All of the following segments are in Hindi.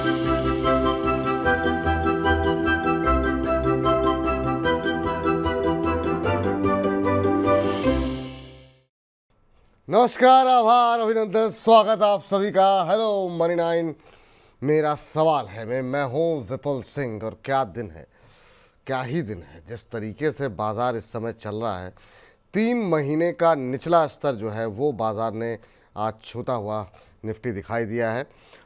नमस्कार, आभार, अभिनंदन, स्वागत आप सभी का। Hello money 9। मेरा सवाल है, मैं हूं विपुल सिंह और क्या दिन है, क्या ही दिन है। जिस तरीके से बाज़ार इस समय चल रहा है, 3 महीने का निचला स्तर जो है वो बाज़ार ने आज छूता हुआ निफ्टी दिखाई दिया है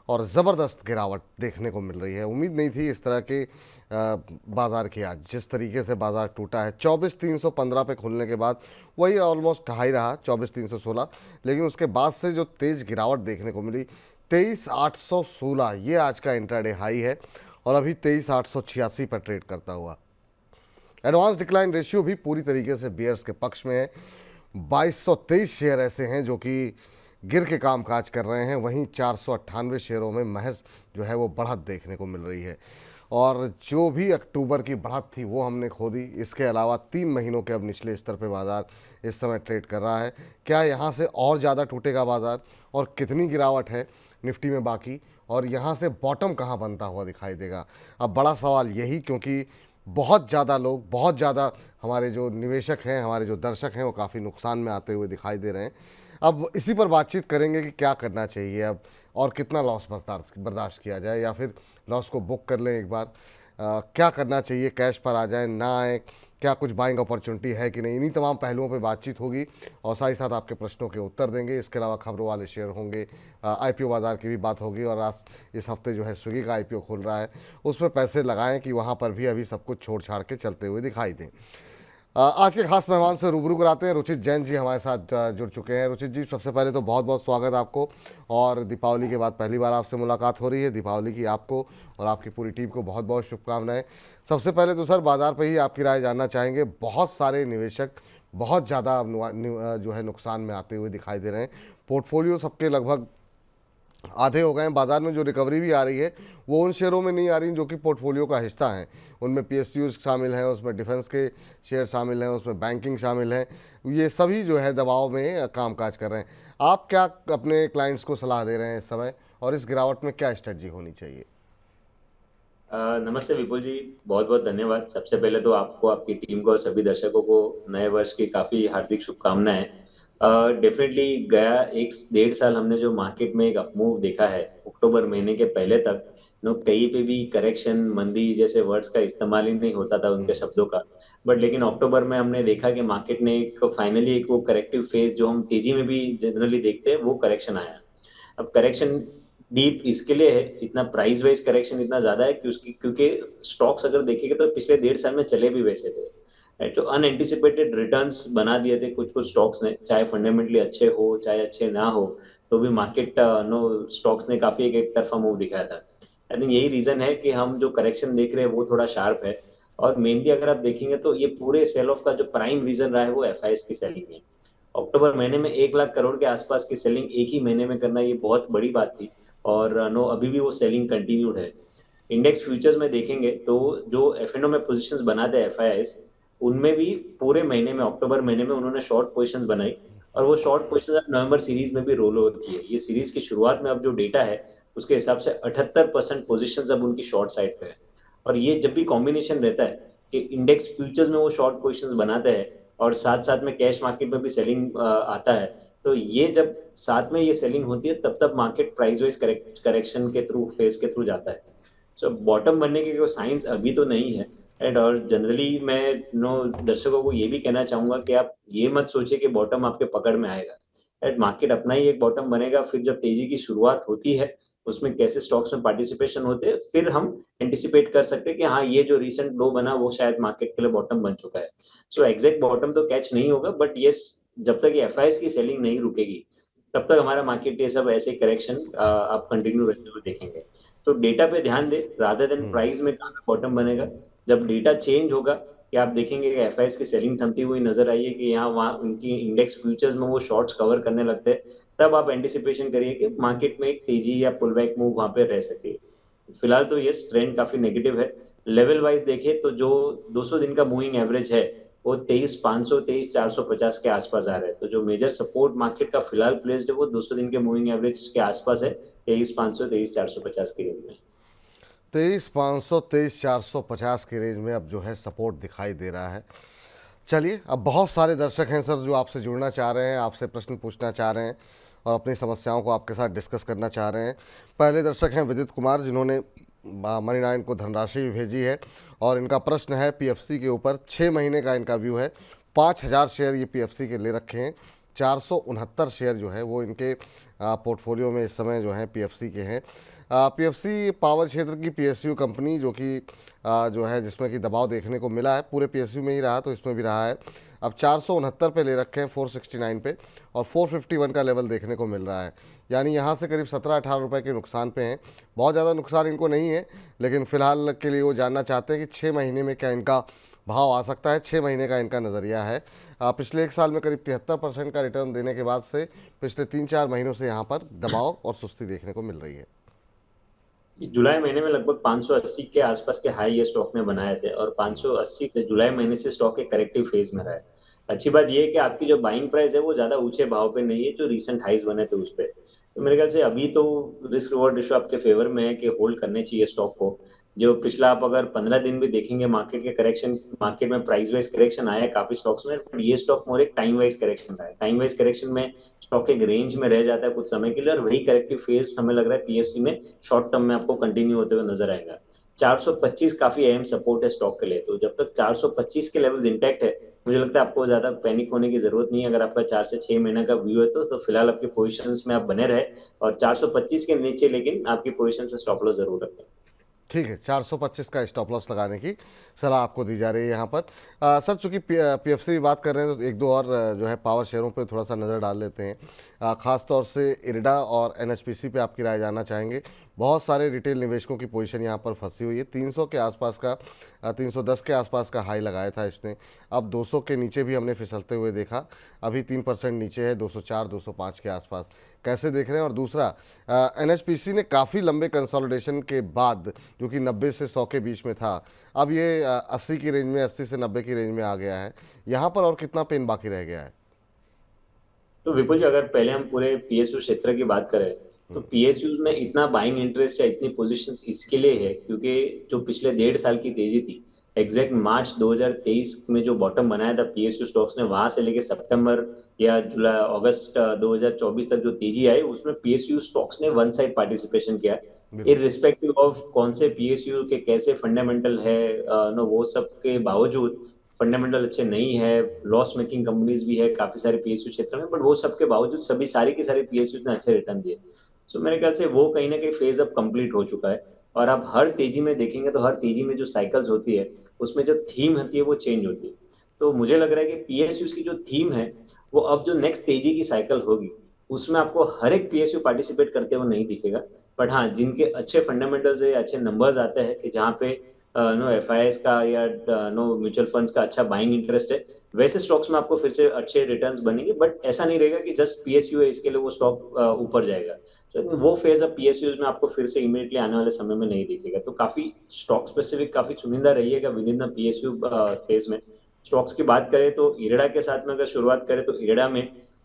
और ज़बरदस्त गिरावट देखने को मिल रही है। उम्मीद नहीं थी इस तरह के बाज़ार की। आज जिस तरीके से बाज़ार टूटा है, 24,315 पे खुलने के बाद वही ऑलमोस्ट हाई रहा 24,316, लेकिन उसके बाद से जो तेज़ गिरावट देखने को मिली 23,816, ये आज का इंट्राडे हाई है और अभी 23,886 पर ट्रेड करता हुआ। एडवांस डिक्लाइन रेशियो भी पूरी तरीके से बियर्स के पक्ष में है। 2223 शेयर ऐसे हैं जो कि गिर के कामकाज कर रहे हैं, वहीं 498 शेयरों में महज जो है वो बढ़त देखने को मिल रही है। और जो भी अक्टूबर की बढ़त थी वो हमने खो दी। इसके अलावा 3 महीनों के अब निचले स्तर पे बाज़ार इस समय ट्रेड कर रहा है। क्या यहाँ से और ज़्यादा टूटेगा बाज़ार और कितनी गिरावट है निफ्टी में बाकी, और यहाँ से बॉटम कहाँ बनता हुआ दिखाई देगा? अब बड़ा सवाल यही, क्योंकि बहुत ज़्यादा लोग, बहुत ज़्यादा हमारे जो निवेशक हैं, हमारे जो दर्शक हैं, वो काफ़ी नुकसान में आते हुए दिखाई दे रहे हैं। अब इसी पर बातचीत करेंगे कि क्या करना चाहिए अब और कितना लॉस बर्दाश्त किया जाए, या फिर लॉस को बुक कर लें एक बार। क्या करना चाहिए, कैश पर आ जाए ना आए, क्या कुछ बाइंग अपॉर्चुनिटी है कि नहीं, इन्हीं तमाम पहलुओं पे बातचीत होगी और साथ ही साथ आपके प्रश्नों के उत्तर देंगे। इसके अलावा खबरों वाले शेयर होंगे, आईपीओ बाज़ार की भी बात होगी, और आज इस हफ्ते जो है स्विगी का आईपीओ खुल रहा है, उसमें पैसे लगाएं कि वहाँ पर भी अभी सब कुछ छोड़ छाड़ के चलते हुए दिखाई दें। आज के खास मेहमान से रूबरू कराते हैं। रुचित जैन जी हमारे साथ जुड़ चुके हैं। रुचित जी, सबसे पहले तो बहुत बहुत स्वागत आपको, और दीपावली के बाद पहली बार आपसे मुलाकात हो रही है। दीपावली की आपको और आपकी पूरी टीम को बहुत बहुत शुभकामनाएं। सबसे पहले तो सर, बाज़ार पे ही आपकी राय जानना चाहेंगे। बहुत सारे निवेशक बहुत ज़्यादा जो है नुकसान में आते हुए दिखाई दे रहे हैं। पोर्टफोलियो सबके लगभग आधे हो गए हैं। बाज़ार में जो रिकवरी भी आ रही है वो उन शेयरों में नहीं आ रही जो कि पोर्टफोलियो का हिस्सा हैं। उनमें पीएसयूज शामिल हैं, उसमें डिफेंस के शेयर शामिल हैं, उसमें बैंकिंग शामिल हैं। ये सभी जो है दबाव में कामकाज कर रहे हैं। आप क्या अपने क्लाइंट्स को सलाह दे रहे हैं इस समय, और इस गिरावट में क्या स्ट्रेटजी होनी चाहिए? नमस्ते विपुल जी, बहुत बहुत धन्यवाद। सबसे पहले तो आपको, आपकी टीम को और सभी दर्शकों को नए वर्ष की काफ़ी हार्दिक शुभकामनाएं। डेफिनेटली गया 1 डेढ़ साल हमने जो मार्केट में एक अपमूव देखा है, अक्टूबर महीने के पहले तक नो कहीं पे भी करेक्शन, मंदी जैसे वर्ड्स का इस्तेमाल ही नहीं होता था उनके शब्दों का। बट लेकिन अक्टूबर में हमने देखा कि मार्केट ने एक फाइनली एक वो करेक्टिव फेज जो हम तेजी में भी जनरली देखते हैं, वो करेक्शन आया। अब करेक्शन डीप इसके लिए है, इतना प्राइस वाइज करेक्शन इतना ज्यादा है कि उसकी, क्योंकि स्टॉक्स अगर देखेंगे तो पिछले 1.5 साल में चले भी वैसे थे, राइट। जो अनएंटिसिपेटेड रिटर्न्स बना दिए थे कुछ कुछ स्टॉक्स ने, चाहे फंडामेंटली अच्छे हो चाहे अच्छे ना हो, तो भी मार्केट नो स्टॉक्स ने काफी एक तरफा मूव दिखाया था। आई थिंक यही रीजन है कि हम जो करेक्शन देख रहे हैं वो थोड़ा शार्प है। और मेनली अगर आप देखेंगे तो ये पूरे सेल ऑफ का जो प्राइम रीजन रहा है वो एफआईएस की सेलिंग है। अक्टूबर महीने में 1 लाख करोड़ के आसपास की सेलिंग एक ही महीने में करना, ये बहुत बड़ी बात थी। और नो अभी भी वो सेलिंग कंटिन्यूड है। इंडेक्स फ्यूचर्स में देखेंगे तो जो एफएनओ में पोजीशंस बनाते हैं एफआईआईस, उनमें भी पूरे महीने में, अक्टूबर महीने में उन्होंने शॉर्ट पोजीशंस बनाई। और वो शॉर्ट पोजीशंस अब नवंबर सीरीज में भी रोल ओवर की है। ये सीरीज की शुरुआत में अब जो डेटा है उसके हिसाब से 78% पोजीशंस अब उनकी शॉर्ट साइड पे है। और ये जब भी कॉम्बिनेशन रहता है कि इंडेक्स फ्यूचर्स में वो शॉर्ट पोजीशंस बनाते हैं और साथ साथ में कैश मार्केट में भी सेलिंग आता है, तो ये जब साथ में ये सेलिंग होती है तब तब मार्केट प्राइस वाइज करेक्शन के थ्रू, फेज के थ्रू जाता है। सो बॉटम बनने के कोई साइंस अभी तो नहीं है। एंड और जनरली मैं नो दर्शकों को ये भी कहना चाहूंगा कि आप ये मत सोचिए कि बॉटम आपके पकड़ में आएगा। एंड मार्केट अपना ही एक बॉटम बनेगा, फिर जब तेजी की शुरुआत होती है उसमें कैसे स्टॉक्स में पार्टिसिपेशन होते हैं, फिर हम एंटिसिपेट कर सकते हैं कि हाँ ये जो रिसेंट लो बना वो शायद मार्केट के लिए बॉटम बन चुका है। सो एग्जैक्ट बॉटम तो कैच नहीं होगा, बट यस, जब तक ये एफआईएस की सेलिंग नहीं रुकेगी तब तक हमारा मार्केट ये सब ऐसे करेक्शन आप कंटिन्यू रहते हुए देखेंगे। तो डेटा पे ध्यान दे रादर देन प्राइस में कहाँ बॉटम बनेगा। जब डेटा चेंज होगा कि आप देखेंगे कि एफआईएस की सेलिंग थमती हुई नजर आई है कि यहाँ वहाँ उनकी इंडेक्स फ्यूचर्स में वो शॉर्ट्स कवर करने लगते हैं, तब आप एंटिसिपेशन करिए कि मार्केट में एक तेजी या पुल बैक मूव वहां पे रह सकती है। फिलहाल तो ये ट्रेंड काफी नेगेटिव है। लेवल वाइज देखे तो जो 200 दिन का मूविंग एवरेज है वो 23,500 23,450 के आसपास आ रहा है। तो जो मेजर सपोर्ट मार्केट का फिलहाल प्लेस्ड है वो 200 दिन के मूविंग एवरेज के आसपास है, 23,500 23,450 की रेंज में। 23,500 23,450 की रेंज में अब जो है सपोर्ट दिखाई दे रहा है। चलिए, अब बहुत सारे दर्शक हैं सर जो आपसे जुड़ना चाह रहे हैं, आपसे प्रश्न पूछना चाह रहे हैं और अपनी समस्याओं को आपके साथ डिस्कस करना चाह रहे हैं। पहले दर्शक हैं विदित कुमार, जिन्होंने मनी नाइन को धनराशि भी भेजी है और इनका प्रश्न है पीएफसी के ऊपर। 6 महीने का इनका व्यू है। 5,000 शेयर ये पीएफसी के ले रखे हैं। 469 शेयर जो है वो इनके पोर्टफोलियो में इस समय जो है पीएफसी के हैं। पीएफसी पावर क्षेत्र की पीएसयू कंपनी जो कि जो है जिसमें कि दबाव देखने को मिला है, पूरे पीएसयू में ही रहा तो इसमें भी रहा है। अब 469 पे ले रखे हैं 469 पे, और 451 का लेवल देखने को मिल रहा है। यानी यहाँ से करीब 17-18 रुपये के नुकसान पे हैं। बहुत ज़्यादा नुकसान इनको नहीं है, लेकिन फ़िलहाल के लिए वो जानना चाहते हैं कि 6 महीने में क्या इनका भाव आ सकता है। 6 महीने का इनका नज़रिया है। पिछले 1 साल में करीब 73% का रिटर्न देने के बाद से पिछले 3-4 महीनों से यहाँ पर दबाव और सुस्ती देखने को मिल रही है। जुलाई महीने में लगभग 580 के आसपास के हाई ये स्टॉक ने बनाए थे और 580 से जुलाई महीने से स्टॉक एक करेक्टिव फेज में रहा है। अच्छी बात ये है कि आपकी जो बाइंग प्राइस है वो ज्यादा ऊंचे भाव पे नहीं है जो रीसेंट हाइज बने थे उस पे। तो मेरे ख्याल से अभी तो रिस्क रिवॉर्ड रेशियो आपके फेवर में है कि होल्ड करने चाहिए स्टॉक को। जो पिछला आप अगर 15 दिन भी देखेंगे मार्केट के करेक्शन, मार्केट में प्राइस वाइज करेक्शन आया है काफी स्टॉक्स में, बट ये स्टॉक मोर एक टाइम वाइज करेक्शन रहा है। टाइम वाइज करेक्शन में स्टॉक एक रेंज में रह जाता है कुछ समय के लिए और वही करेक्टिव फेज हमें लग रहा है पीएफसी में शॉर्ट टर्म में आपको कंटिन्यू होते हुए नजर आएगा। 425 काफी अहम सपोर्ट है स्टॉक के लिए, तो जब तक 425 के लेवल्स इंटैक्ट है मुझे लगता है आपको ज्यादा पैनिक होने की जरूरत नहीं है। अगर आपका 4 से 6 महीने का व्यू है तो फिलहाल आपकी पोजीशंस में आप बने रहे और 425 के नीचे लेकिन आपकी पोजीशंस में स्टॉप लॉस जरूर रखें। ठीक है, 425 का स्टॉप लॉस लगाने की सलाह आपको दी जा रही है यहाँ पर। सर, चूंकि पीएफसी की बात कर रहे हैं तो एक दो और जो है पावर शेयरों पे थोड़ा सा नज़र डाल लेते हैं। ख़ास तौर से इरडा और एनएचपीसी पे आपकी राय जानना चाहेंगे। बहुत सारे रिटेल निवेशकों की पोजीशन यहाँ पर फंसी हुई है। 300 के आसपास का 310 के आसपास का हाई लगाया था इसने। अब 200 के नीचे भी हमने फिसलते हुए देखा। अभी 3% नीचे है, 204 205 के आसपास। कैसे देख रहे हैं? और दूसरा, एनएचपीसी ने काफ़ी लंबे कंसोलिडेशन के बाद, जो कि 90 से 100 के बीच में था, अब ये 80 की रेंज में, 80 से 90 की रेंज में आ गया है। यहाँ पर और कितना पेन बाकी रह गया है? तो विपुल जी, अगर पहले हम पूरे पीएसयू क्षेत्र की बात करें तो पीएसयू में इतना बाइंग इंटरेस्ट या इतनी पोजीशंस इसके लिए है क्योंकि जो पिछले 1.5 साल की तेजी थी, एग्जैक्ट मार्च 2023 में जो बॉटम बनाया था पीएसयू स्टॉक्स ने, वहां से लेके सितंबर या जुलाई अगस्त 2024 तक जो तेजी आई उसमें पीएसयू स्टॉक्स ने वन साइड पार्टिसिपेशन किया। बिल्कुल। इररिस्पेक्टिव ऑफ कौन से पीएसयू के कैसे फंडामेंटल है, नो वो सब के बावजूद फंडामेंटल अच्छे नहीं है, लॉस मेकिंग कंपनीज भी है काफी सारे पीएसयू क्षेत्र में, बट वो सबके बावजूद सभी सारी के सारे पीएसयू ने अच्छे रिटर्न दिए। सो मेरे ख्याल से वो कहीं ना कहीं फेज अब कंप्लीट हो चुका है। और आप हर तेजी में देखेंगे तो हर तेजी में जो साइकिल्स होती है उसमें जो थीम होती है वो चेंज होती है। तो मुझे लग रहा है कि पीएसयू की जो थीम है वो अब जो नेक्स्ट तेजी की साइकिल होगी उसमें आपको हर एक पीएसयू पार्टिसिपेट करते हुए नहीं दिखेगा। बट हाँ, जिनके अच्छे फंडामेंटल्स है, अच्छे नंबर्स आते हैं कि जहाँ पे नो एफआईएस का या नो म्यूचुअल फंड्स का अच्छा बाइंग इंटरेस्ट है, वैसे स्टॉक्स में आपको फिर से अच्छे रिटर्न्स बनेंगे। बट ऐसा नहीं रहेगा कि जस्ट पीएसयू है इसके लिए वो स्टॉक ऊपर जाएगा। तो वो फेज अब पीएसयू में आपको फिर से इमीडिएटली आने वाले समय में नहीं दिखेगा। तो काफी स्टॉक स्पेसिफिक काफी चुनिंदा रहिएगा with in the PSU phase में। स्टॉक्स की बात करें तो इरेडा के साथ में अगर शुरुआत करें तो इरेडा में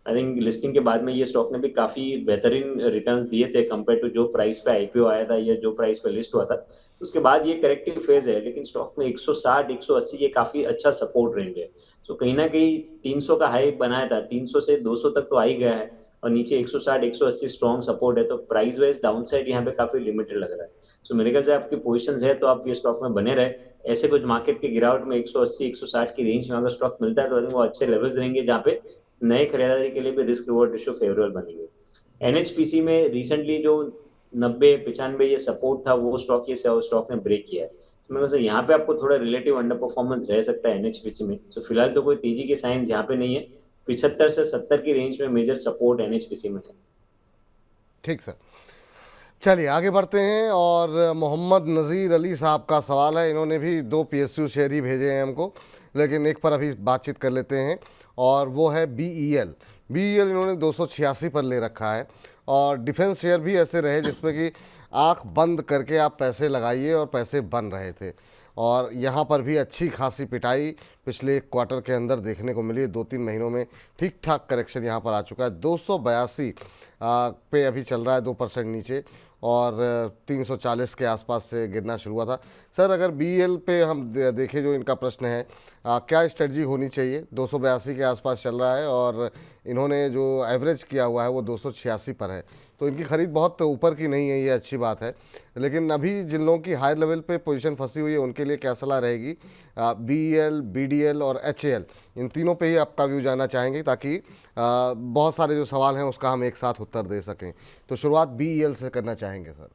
आई थिंक लिस्टिंग के बाद में ये स्टॉक ने भी काफी बेहतरीन रिटर्न्स दिए थे कंपेयर टू जो प्राइस पे आईपीओ आया था या जो प्राइस पे लिस्ट हुआ था। उसके बाद ये करेक्टिव फेज है, लेकिन स्टॉक में 160 180 ये काफी अच्छा सपोर्ट रेंज है। सो कहीं ना कहीं 300 का हाई बनाया था, 300 से 200 तक तो आ ही गया है और नीचे 160 180 स्ट्रॉन्ग सपोर्ट है, तो प्राइस वाइज डाउन साइड यहाँ पे काफी लिमिटेड लग रहा है। सो मेरे ख्याल से आपकी पोजिशन है तो आप ये स्टॉक में बने रहे। ऐसे कुछ मार्केट के गिरावट में 180 160 की रेंज में अगर स्टॉक मिलता है तो वो अच्छे लेवल्स रहेंगे जहाँ पे नए खरीदारी के लिए भी रिस्क रिवॉर्ड रेशियो फेवरेबल बनेंगे। एनएचपीसी में रिसेंटली जो 90 95 ये सपोर्ट था वो स्टॉक ये स्टॉक ने ब्रेक किया है। तो मैं यहाँ पे आपको थोड़ा रिलेटिव अंडर परफॉर्मेंस रह सकता है एनएचपीसी में। तो फिलहाल तो कोई तेजी के साइंस यहाँ पे नहीं है। 75 से 70 की रेंज में मेजर सपोर्ट एनएचपीसी में है। ठीक सर, चलिए आगे बढ़ते हैं। और मोहम्मद नज़ीर अली साहब का सवाल है। इन्होंने भी 2 पीएसयू शेयर ही भेजे हैं हमको, लेकिन एक पर अभी बातचीत कर लेते हैं और वो है बीईएल। बीईएल इन्होंने 286 पर ले रखा है। और डिफेंस शेयर भी ऐसे रहे जिसमें कि आंख बंद करके आप पैसे लगाइए और पैसे बन रहे थे। और यहाँ पर भी अच्छी खासी पिटाई पिछले 1 क्वार्टर के अंदर देखने को मिली है। 2-3 महीनों में ठीक ठाक करेक्शन यहाँ पर आ चुका है। 282 पे अभी चल रहा है, 2% नीचे। और 340 के आसपास से गिरना शुरू हुआ था। सर अगर BEL पे हम देखें जो इनका प्रश्न है, क्या स्ट्रेटजी होनी चाहिए? 282 के आसपास चल रहा है और इन्होंने जो एवरेज किया हुआ है वो 286 पर है, तो इनकी खरीद बहुत ऊपर की नहीं है, ये अच्छी बात है। लेकिन अभी जिन लोगों की हायर लेवल पे पोजीशन फंसी हुई है उनके लिए क्या सलाह रहेगी? BEL, BDL और HAL, इन तीनों पे ही आपका व्यू जानना चाहेंगे ताकि बहुत सारे जो सवाल हैं उसका हम एक साथ उत्तर दे सकें। तो शुरुआत BEL से करना चाहेंगे सर।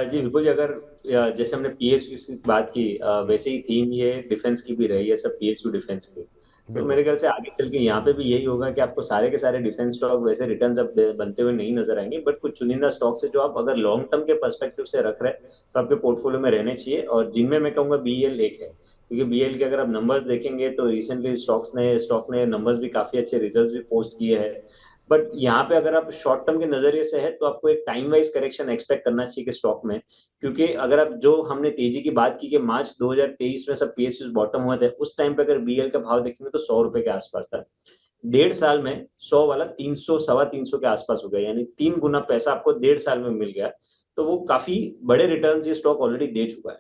जी बिल्कुल जी। अगर जैसे हमने पीएसयू की बात की, वैसे ही थीम ये डिफेंस की भी रही है, सब पीएसयू डिफेंस की। तो बिल्कुल। मेरे ख्याल से आगे चल के यहाँ पे भी यही होगा कि आपको सारे के सारे डिफेंस स्टॉक वैसे रिटर्न्स अब बनते हुए नहीं नजर आएंगे, बट कुछ चुनिंदा स्टॉक है जो आप अगर लॉन्ग टर्म के पर्सपेक्टिव से रख रहे हैं तो आपके पोर्टफोलियो में रहने चाहिए, और जिनमें मैं कहूंगा बीएल एक है, क्योंकि बीएल के अगर आप नंबर्स देखेंगे तो रिसेंटली स्टॉक ने नंबर्स भी काफी अच्छे रिजल्ट्स भी पोस्ट किए हैं। बट यहाँ पे अगर आप शॉर्ट टर्म के नजरिए से है तो आपको एक टाइम वाइज करेक्शन एक्सपेक्ट करना चाहिए कि स्टॉक में, क्योंकि अगर आप जो हमने तेजी की बात की कि मार्च 2023 में सब पीएसयू बॉटम हुए थे, उस टाइम पे अगर बीएल का भाव देखेंगे तो 100 रुपए के आसपास था। 1.5 साल में 100 वाला 300 सवा 300 के आसपास हो गया, यानी 3 गुना पैसा आपको 1.5 साल में मिल गया। तो वो काफी बड़े रिटर्न्स ये स्टॉक ऑलरेडी दे चुका है।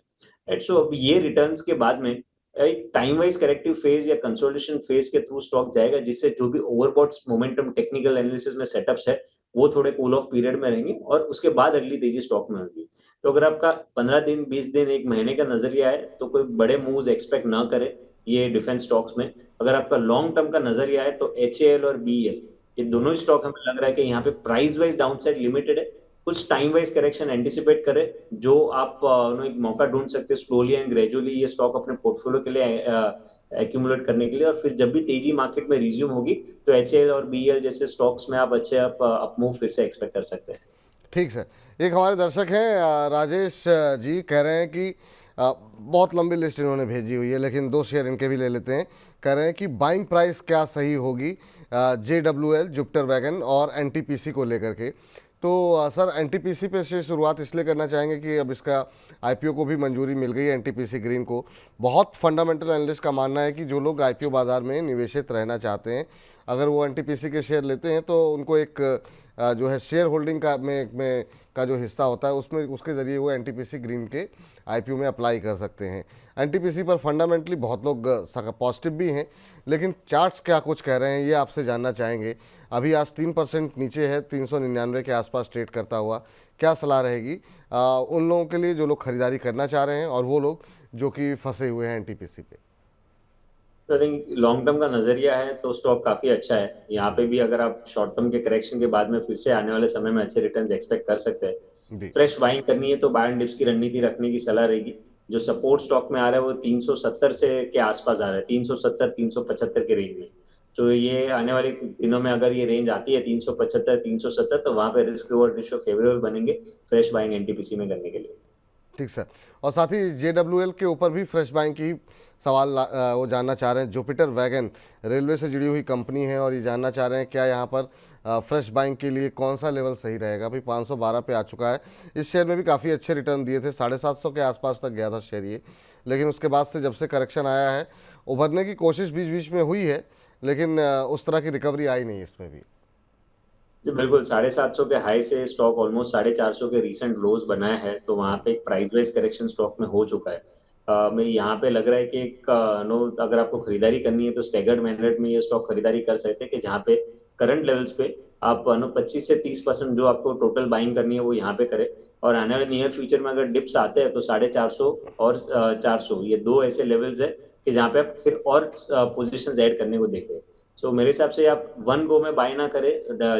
राइट, सो अब ये रिटर्न्स के बाद में एक टाइम वाइज करेक्टिव फेज या कंसोलिडेशन फेज के थ्रू स्टॉक जाएगा, जिससे जो भी ओवरबॉट मोमेंटम टेक्निकल एनालिसिस में सेटअप्स है वो थोड़े कूल ऑफ पीरियड में रहेंगे, और उसके बाद अगली तेजी स्टॉक में होगी। तो अगर आपका 15 दिन 20 दिन एक महीने का नजरिया है तो कोई बड़े मूव्स एक्सपेक्ट ना करें ये डिफेंस स्टॉक्स में। अगर आपका लॉन्ग टर्म का नजरिया है तो HAL और BEL, ये दोनों ही स्टॉक हमें लग रहा है कि यहाँ पे प्राइस वाइज डाउनसाइड लिमिटेड है, कुछ टाइम वाइज करेक्शन एंटिसिपेट करें, जो आप एक मौका ढूंढ सकते हैं स्लोली एंड ग्रेजुअली ये स्टॉक अपने पोर्टफोलियो के लिए एक्यूमुलेट करने के लिए, और फिर जब भी तेजी मार्केट में रिज्यूम होगी तो HAL और BEL जैसे स्टॉक्स में आप अच्छे अप मूव फिर से एक्सपेक्ट कर सकते हैं। ठीक सर। एक हमारे दर्शक हैं राजेश जी, कह रहे हैं कि बहुत लंबी लिस्ट इन्होंने भेजी हुई है लेकिन 2 शेयर इनके भी ले लेते हैं। कह रहे हैं कि बाइंग प्राइस क्या सही होगी JWL, जुपिटर वैगन और NTPC को लेकर के। तो सर NTPC पे से शुरुआत इसलिए करना चाहेंगे कि अब इसका IPO को भी मंजूरी मिल गई है NTPC ग्रीन को। बहुत फंडामेंटल एनालिस्ट का मानना है कि जो लोग IPO बाज़ार में निवेशित रहना चाहते हैं, अगर वो NTPC के शेयर लेते हैं तो उनको एक जो है शेयर होल्डिंग में का जो हिस्सा होता है उसमें उसके ज़रिए वो NTPC ग्रीन के IPO में अप्लाई कर सकते हैं। NTPC पर फंडामेंटली बहुत लोग पॉजिटिव भी हैं, लेकिन चार्ट्स क्या कुछ कह रहे हैं ये आपसे जानना चाहेंगे। अभी आज 3% नीचे है, 399 के आसपास ट्रेड करता हुआ। क्या सलाह रहेगी उन लोगों के लिए जो लोग खरीदारी करना चाह रहे हैं और वो लोग जो कि फंसे हुए हैं NTPC पे? तो आई थिंक लॉन्ग टर्म का नजरिया है तो स्टॉक काफी अच्छा है। यहाँ पे भी अगर आप शॉर्ट टर्म के करेक्शन के बाद में फिर से आने वाले समय में अच्छे रिटर्न्स एक्सपेक्ट कर सकते हैं। जी। फ्रेश बाइंग करनी है तो बाय एंड डिप्स की रणनीति रखने की सलाह रहेगी। जो सपोर्ट स्टॉक में आ रहा है वो 370 से के आसपास आ रहा है, 370 375 के रेंज में। तो ये आने वाले दिनों में अगर ये रेंज आती है 375 370, तो वहां पे रिस्क रिवॉर्ड रेशियो फेवरेबल बनेंगे फ्रेश बाइंग एनटीपीसी में करने के लिए। ठीक सर। और साथ ही JWL के ऊपर भी फ्रेश बाइंग की सवाल वो जानना चाह रहे हैं। जुपिटर वैगन रेलवे से जुड़ी हुई कंपनी है और ये जानना चाह रहे हैं क्या यहाँ पर फ्रेश बाइंग के लिए कौन सा लेवल सही रहेगा? अभी 512 पे आ चुका है। इस शेयर में भी काफ़ी अच्छे रिटर्न दिए थे, 750 के आसपास तक गया था शेयर ये, लेकिन उसके बाद से जब से करेक्शन आया है उभरने की कोशिश बीच बीच में हुई है, लेकिन उस तरह की रिकवरी आई नहीं इसमें भी। जी बिल्कुल, 750 के हाई से स्टॉक ऑलमोस्ट 450 के रीसेंट लोज बनाया है, तो वहां पे एक प्राइस वाइज करेक्शन स्टॉक में हो चुका है। मैं यहाँ पे लग रहा है कि एक नो अगर आपको खरीदारी करनी है तो स्टैगर्ड मैनेजमेंट में ये स्टॉक खरीदारी कर सकते हैं, कि जहाँ पे करंट लेवल्स पे आप नो 25 से 30% जो आपको टोटल बाइंग करनी है वो यहाँ पे करें, और आने वाले नियर फ्यूचर में अगर डिप्स आते हैं तो 450 और 400, ये दो ऐसे लेवल्स है कि जहाँ पे आप फिर और पोजिशन ऐड करने को देखें। सो मेरे हिसाब से आप वन गो में बाय ना करें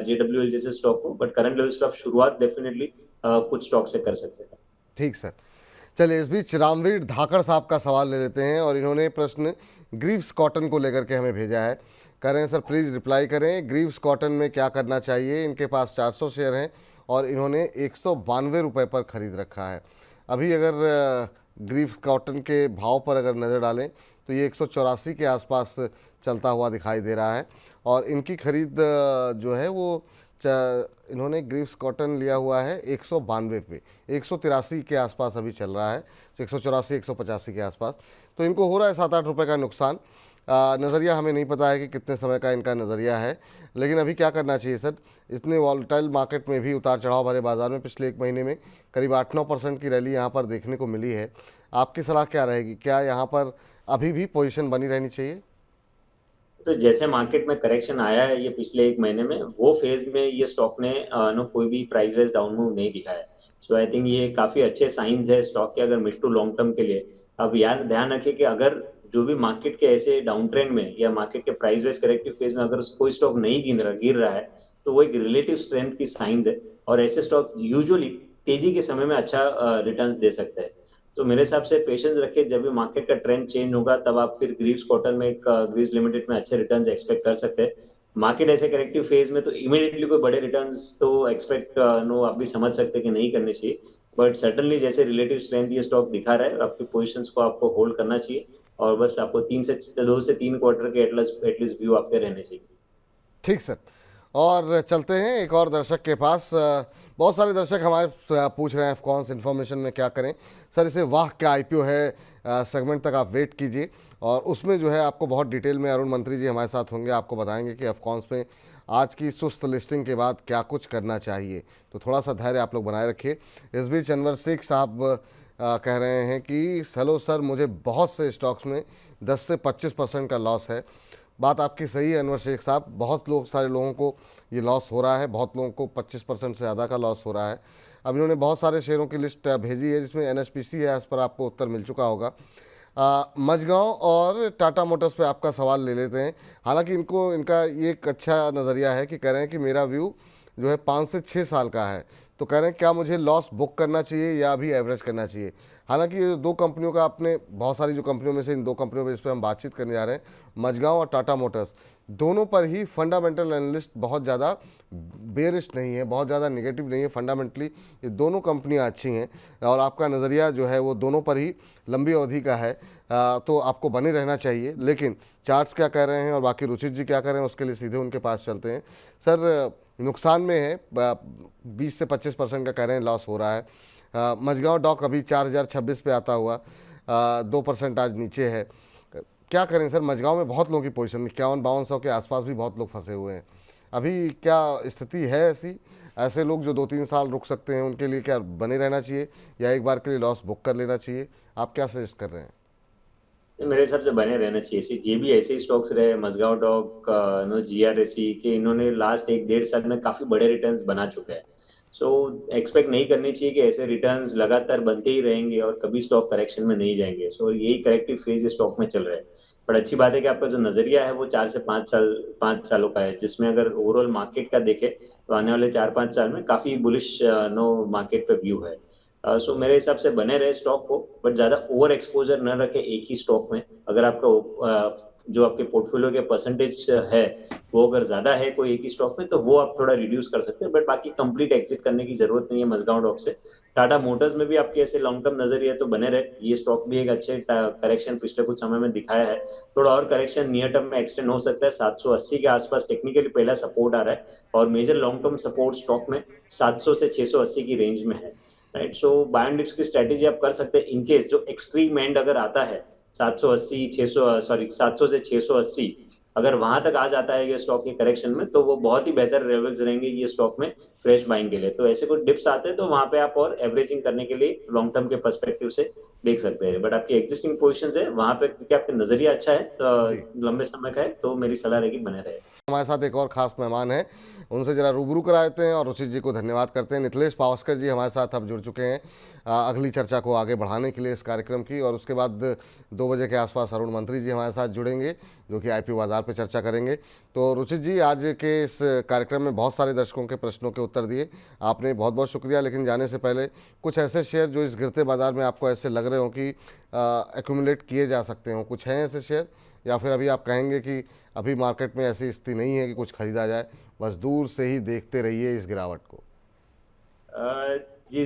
JWL जैसे स्टॉक को, बट करंट लेवल्स पे आप शुरुआत डेफिनेटली कुछ स्टॉक से कर सकते हैं। ठीक सर। चलिए, इस बीच रामवीर धाकड़ साहब का सवाल ले लेते हैं और इन्होंने प्रश्न ग्रीव्स कॉटन को लेकर के हमें भेजा है। कह रहे हैं सर प्लीज़ रिप्लाई करें, ग्रीव्स कॉटन में क्या करना चाहिए? इनके पास 400 शेयर हैं और इन्होंने 192 रुपये पर ख़रीद रखा है। अभी अगर ग्रीव्स कॉटन के भाव पर अगर नज़र डालें तो ये 184 के आसपास चलता हुआ दिखाई दे रहा है, और इनकी खरीद जो है वो इन्होंने ग्रीव्स कॉटन लिया हुआ है 192 पे, 183 के आसपास अभी चल रहा है, 184 185 के आसपास। तो इनको हो रहा है 7-8 रुपये का नुकसान। नज़रिया हमें नहीं पता है कि कितने समय का इनका नज़रिया है, लेकिन अभी क्या करना चाहिए सर? इतने वॉलेटाइल मार्केट में भी उतार चढ़ाव भरे बाजार में पिछले 1 महीने में करीब 8-9% की रैली यहाँ पर देखने को मिली है। आपकी सलाह क्या रहेगी? क्या यहाँ पर अभी भी पोजीशन बनी रहनी चाहिए? तो जैसे मार्केट में करेक्शन आया है ये पिछले 1 महीने में, वो फेज में ये स्टॉक ने नो कोई भी प्राइस वाइज डाउन मूव नहीं दिखाया है। सो आई थिंक ये काफी अच्छे साइंस है स्टॉक के, अगर मिड टू लॉन्ग टर्म के लिए। अब यार ध्यान रखिए कि अगर जो भी मार्केट के ऐसे डाउन ट्रेंड में या मार्केट के प्राइस वाइज करेक्टिव फेज में अगर कोई स्टॉक नहीं गिर रहा है, तो वो एक रिलेटिव स्ट्रेंथ की साइंस है। और ऐसे स्टॉक यूजुअली तेजी के समय में अच्छा रिटर्न्स दे सकते हैं। तो मेरे हिसाब से पेशेंस रखे, जब भी मार्केट का ट्रेंड चेंज होगा तब आप फिर ग्रीव्स कॉटन में ग्रीव्स लिमिटेड में अच्छे रिटर्न्स एक्सपेक्ट कर सकते हैं। मार्केट ऐसे करेक्टिव फेज में तो इमीडिएटली कोई बड़े रिटर्न्स तो एक्सपेक्ट नो आप भी समझ सकते हैं कि नहीं करने चाहिए। बट सर्टनली जैसे रिलेटिव स्ट्रेंथ ये स्टॉक दिखा रहा है, आपकी पोजिशंस को आपको होल्ड करना चाहिए। और बस आपको 2 से 3 क्वार्टर के एटलीस्ट व्यू आपके रहने चाहिए। ठीक सर। और चलते हैं एक और दर्शक के पास। बहुत सारे दर्शक हमारे पूछ रहे हैं अफकॉन्स इन्फॉर्मेशन में क्या करें सर? इसे वाह क्या आईपीओ है सेगमेंट तक आप वेट कीजिए, और उसमें जो है आपको बहुत डिटेल में अरुण मंत्री जी हमारे साथ होंगे, आपको बताएंगे कि अफकॉन्स में आज की सुस्त लिस्टिंग के बाद क्या कुछ करना चाहिए। तो थोड़ा सा धैर्य आप लोग बनाए रखिए। इस बीच अनवर शेख साहब कह रहे हैं कि हेलो सर, मुझे बहुत से स्टॉक्स में 10 से 25% का लॉस है। बात आपकी सही है अनवर शेख साहब, बहुत लोग सारे लोगों को ये लॉस हो रहा है, बहुत लोगों को 25% से ज़्यादा का लॉस हो रहा है। अब इन्होंने बहुत सारे शेयरों की लिस्ट भेजी है जिसमें एनएचपीसी है, उस पर आपको उत्तर मिल चुका होगा। मझगांव और टाटा मोटर्स पे आपका सवाल ले लेते हैं। हालांकि इनका ये एक अच्छा नज़रिया है कि कह रहे हैं कि मेरा व्यू जो है 5 से 6 साल का है, तो कह रहे हैं क्या मुझे लॉस बुक करना चाहिए या अभी एवरेज करना चाहिए। हालांकि ये 2 कंपनियों का, आपने बहुत सारी जो कंपनियों में से इन 2 कंपनियों पर इस पर हम बातचीत करने जा रहे हैं, मझगांव और टाटा मोटर्स, दोनों पर ही फंडामेंटल एनालिस्ट बहुत ज़्यादा बेरिश नहीं है, बहुत ज़्यादा नेगेटिव नहीं है। फंडामेंटली ये दोनों कंपनियां अच्छी हैं और आपका नज़रिया जो है वो दोनों पर ही लंबी अवधि का है। तो आपको बने रहना चाहिए। लेकिन चार्ट्स क्या कह रहे हैं और बाकी रुचित जी क्या कह रहे हैं, उसके लिए सीधे उनके पास चलते हैं। सर, नुकसान में है, 20 से 25% का कह रहे हैं लॉस हो रहा है। मझगांव डॉक अभी 4026 पे आता हुआ 2% आज नीचे है। क्या करें सर? मझगांव में बहुत लोगों की पोजीशन 51-52 के आसपास भी बहुत लोग फंसे हुए हैं। अभी क्या स्थिति है ऐसी? ऐसे लोग जो 2-3 साल रुक सकते हैं, उनके लिए क्या बने रहना चाहिए या एक बार के लिए लॉस बुक कर लेना चाहिए? आप क्या सजेस्ट कर रहे हैं? मेरे हिसाब से बने रहना चाहिए। ये भी ऐसे ही स्टॉक्स रहे, मजगांव डॉक, नो जीआरएसी के, इन्होंने लास्ट 1-1.5 साल में काफी बड़े रिटर्न्स बना चुके हैं। सो एक्सपेक्ट नहीं करनी चाहिए कि ऐसे रिटर्न्स लगातार बनते ही रहेंगे और कभी स्टॉक करेक्शन में नहीं जाएंगे। सो यही करेक्टिव फेज स्टॉक में चल रहा है। पर अच्छी बात है कि आपका जो नजरिया है वो 4 से 5 साल 5 सालों का है, जिसमें अगर ओवरऑल मार्केट का देखे तो आने वाले 4-5 साल में काफी बुलिश नो मार्केट पे व्यू है। सो मेरे हिसाब से बने रहे स्टॉक को, बट ज्यादा ओवर एक्सपोजर न रखे एक ही स्टॉक में। अगर आपका जो आपके पोर्टफोलियो के परसेंटेज है वो अगर ज्यादा है कोई एक ही स्टॉक में, तो वो आप थोड़ा रिड्यूस कर सकते हैं, बट बाकी कंप्लीट एग्जिट करने की जरूरत नहीं है मजगांव डॉक से। टाटा मोटर्स में भी आपके ऐसे लॉन्ग टर्म नजरिए तो बने रहे। ये स्टॉक भी एक अच्छे करेक्शन पिछले कुछ समय में दिखाया है। थोड़ा और करेक्शन नियर टर्म में एक्सटेंड हो सकता है। 780 के आसपास टेक्निकली पहला सपोर्ट आ रहा है, और major long term support stock में 700 से 680 की रेंज में है। Right, so buy and dips की स्ट्रेटेजी आप कर सकते हैं इनकेस जो एक्सट्रीम एंड अगर आता है 780 600 सॉरी 700 से 680, अगर वहां तक आ जाता है ये स्टॉक के करेक्शन में, तो वो बहुत ही बेहतर लेवल्स रहेंगे ये स्टॉक में फ्रेश बाइंग के लिए। तो ऐसे कुछ डिप्स आते हैं तो वहां पे आप और एवरेजिंग करने के लिए लॉन्ग टर्म के पर्सपेक्टिव से देख सकते हैं। बट आपकी एग्जिस्टिंग पोजिशन है वहां पे, क्योंकि आपका नजरिया अच्छा है जी। तो लंबे समय का है, तो मेरी सलाह रहेगी बने रहे। हमारे साथ एक और खास मेहमान हैं, उनसे जरा रूबरू कराते हैं और रुचित जी को धन्यवाद करते हैं। निखिलेश पावस्कर जी हमारे साथ अब जुड़ चुके हैं अगली चर्चा को आगे बढ़ाने के लिए इस कार्यक्रम की, और उसके बाद 2 बजे के आसपास अरुण मंत्री जी हमारे साथ जुड़ेंगे जो कि आईपीओ बाजार पर चर्चा करेंगे। तो रुचित जी, आज के इस कार्यक्रम में बहुत सारे दर्शकों के प्रश्नों के उत्तर दिए, आपने बहुत बहुत शुक्रिया। लेकिन जाने से पहले कुछ ऐसे शेयर जो इस गिरते बाजार में आपको ऐसे लग रहे हो कि एक्यूमुलेट किए जा सकते हों, कुछ हैं ऐसे शेयर, या फिर अभी आप कहेंगे कि अभी मार्केट में ऐसी स्थिति नहीं है कि कुछ खरीदा जाए, बस दूर से ही देखते रहिए इस गिरावट को? जी,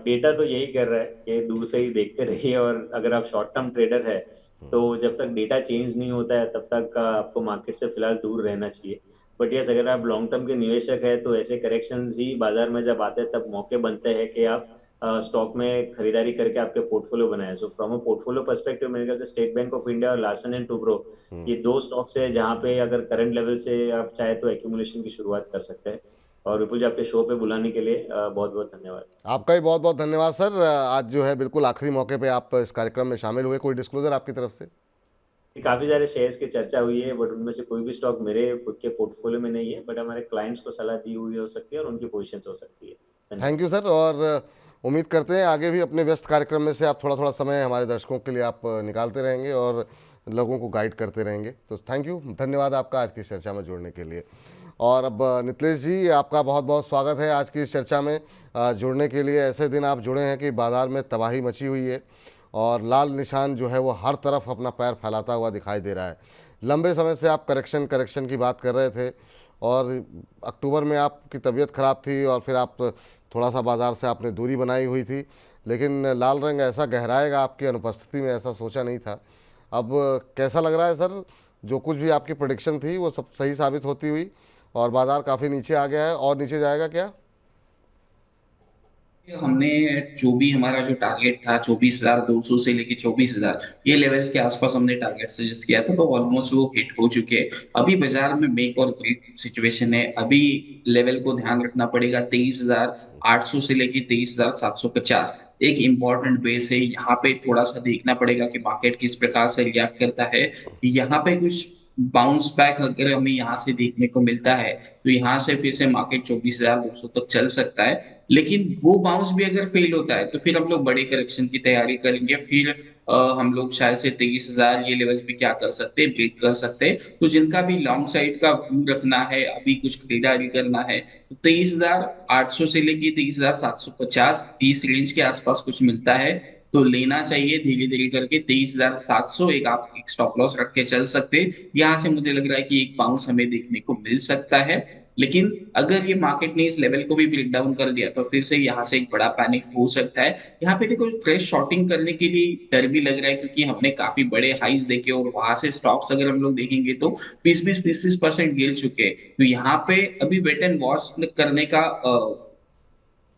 डेटा तो यही कर रहा है कि दूर से ही देखते रहिए, और अगर आप शॉर्ट टर्म ट्रेडर है तो जब तक डेटा चेंज नहीं होता है तब तक आपको मार्केट से फिलहाल दूर रहना चाहिए। बट यस, अगर आप लॉन्ग टर्म के निवेशक है तो ऐसे करेक्शंस ही बाजार में जब आते हैं तब मौके बनते हैं कि आप स्टॉक में खरीदारी करके आपके पोर्टफोलियो बनाए। So from a portfolio perspective मेरे ख्याल से स्टेट बैंक ऑफ इंडिया और लार्सन एंड टुब्रो, ये दो स्टॉक्स है जहाँ पे अगर करंट लेवल से आप चाहे तो एक्यूमुलेशन की शुरुआत कर सकते हैं। और विपुल जी, आपके शो पे बुलाने के लिए बहुत बहुत धन्यवाद। आपका भी बहुत बहुत धन्यवाद सर। आज जो है बिल्कुल आखिरी मौके पे आप इस कार्यक्रम में शामिल हुए। कोई डिस्क्लोजर आपकी तरफ से? काफी सारे शेयर्स की चर्चा हुई है, बट उनमें से कोई भी स्टॉक मेरे खुद के पोर्टफोलियो में नहीं है, बट हमारे क्लाइंट्स को सलाह दी हुई हो सकती है और उनकी पोजीशंस हो सकती है। थैंक धन्यवाद। You sir. और उम्मीद करते हैं आगे भी अपने व्यस्त कार्यक्रम में से आप थोड़ा थोड़ा समय हमारे दर्शकों के लिए आप निकालते रहेंगे और लोगों को गाइड करते रहेंगे। तो थैंक यू, धन्यवाद आपका आज की इस चर्चा में जुड़ने के लिए। और अब नितिलेश जी, आपका बहुत बहुत स्वागत है आज की इस चर्चा में जुड़ने के लिए। ऐसे दिन आप जुड़े हैं कि बाज़ार में तबाही मची हुई है और लाल निशान जो है वो हर तरफ अपना पैर फैलाता हुआ दिखाई दे रहा है। लंबे समय से आप करेक्शन करेक्शन की बात कर रहे थे और अक्टूबर में आपकी तबीयत ख़राब थी और फिर आप थोड़ा सा बाज़ार से आपने दूरी बनाई हुई थी, लेकिन लाल रंग ऐसा गहराएगा आपकी अनुपस्थिति में, ऐसा सोचा नहीं था। अब कैसा लग रहा है सर? जो कुछ भी आपकी प्रेडिक्शन थी वो सब सही साबित होती हुई और बाज़ार काफ़ी नीचे आ गया है, और नीचे जाएगा क्या? हमने जो भी हमारा जो टारगेट था 24,200 से लेके 24,000 ये लेवल्स के आसपास हमने टारगेट सजेस्ट किया था, तो ऑलमोस्ट वो हिट हो चुके हैं। अभी बाजार में मेक और ब्रेक सिचुएशन है। अभी लेवल को ध्यान रखना पड़ेगा 23,800 से लेके 23,750 एक इम्पोर्टेंट बेस है। यहाँ पे थोड़ा सा देखना पड़ेगा कि मार्केट किस प्रकार से रिएक्ट करता है। यहाँ पे कुछ बाउंस बैक अगर हमें यहाँ से देखने को मिलता है तो यहाँ से फिर से मार्केट 24,200 तक चल सकता है। लेकिन वो बाउंस भी अगर फेल होता है तो फिर हम लोग बड़े करेक्शन की तैयारी करेंगे। फिर हम लोग शायद से 23,000 ये लेवल्स भी क्या कर सकते हैं, ब्रेक कर सकते हैं। तो जिनका भी लॉन्ग साइड का व्यू रखना है, अभी कुछ खरीदारी करना है, तो 23,800 से लेके 23,750 इस रेंज के आसपास कुछ मिलता है तो लेना चाहिए। धीरे धीरे करके 23,700 एक आप एक स्टॉप लॉस रख के चल सकते हैं। यहाँ से मुझे लग रहा है कि एक बाउंस हमें देखने को मिल सकता है। लेकिन अगर ये मार्केट ने इस लेवल को भी ब्रेक डाउन कर दिया तो फिर से यहाँ से एक बड़ा पैनिक हो सकता है। यहाँ पे देखो फ्रेश शॉर्टिंग करने के लिए डर भी लग रहा है, क्योंकि हमने काफी बड़े हाइज देखे और वहां से स्टॉक्स अगर हम लोग देखेंगे तो 20-20 30% गिर चुके हैं। तो यहाँ पे अभी वेट एंड वॉच करने का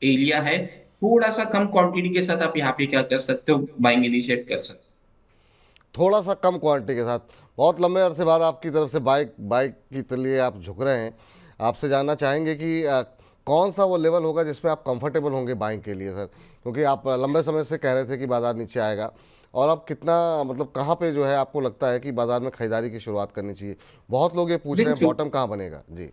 एरिया है। थोड़ा सा कम क्वांटिटी के साथ आप यहाँ पे क्या कर सकते हो, बाइंग इनिशिएट कर सकते हो। थोड़ा सा कम क्वांटिटी के साथ। बहुत लंबे अरसे बाद आपकी तरफ से बाइक बाइक के लिए आप झुक रहे हैं। आपसे जानना चाहेंगे कि कौन सा वो लेवल होगा जिसमें आप कंफर्टेबल होंगे बाइंग के लिए सर? क्योंकि आप लंबे समय से कह रहे थे कि बाज़ार नीचे आएगा, और अब कितना मतलब कहाँ पे जो है आपको लगता है कि बाज़ार में खरीदारी की शुरुआत करनी चाहिए? बहुत लोग ये पूछ रहे हैं देखो बॉटम कहाँ बनेगा जी।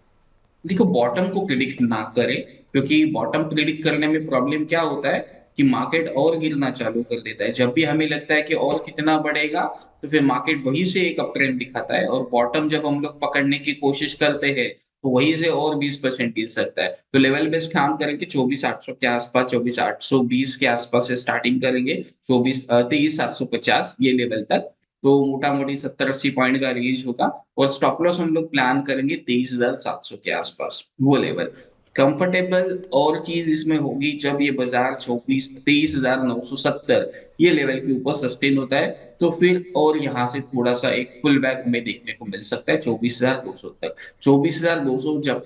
देखो बॉटम को प्रिडिक्ट ना करें, क्योंकि बॉटम प्रिडिक्ट करने में प्रॉब्लम क्या होता है कि मार्केट और गिरना चालू कर देता है। जब भी हमें लगता है कि और कितना बढ़ेगा तो फिर मार्केट वहीं से एक अप ट्रेंड दिखाता है, और बॉटम जब हम लोग पकड़ने की कोशिश करते हैं तो वहीं से और 20% गिर सकता है। तो लेवल बेस्ड काम करेंगे 24,800 के आसपास, 24,820 के आसपास से स्टार्टिंग करेंगे। 23,750 ये लेवल तक, तो मोटा मोटी 70-80 पॉइंट का रेंज होगा। और स्टॉप लॉस हम लोग प्लान करेंगे 23,700 के आसपास, वो लेवल कंफर्टेबल। और चीज इसमें होगी जब ये बाजार 23,970 ये लेवल के ऊपर सस्टेन होता है तो फिर और यहाँ से थोड़ा सा एक पुल बैक हमें देखने को मिल सकता है 24,200 तक। 24,200 जब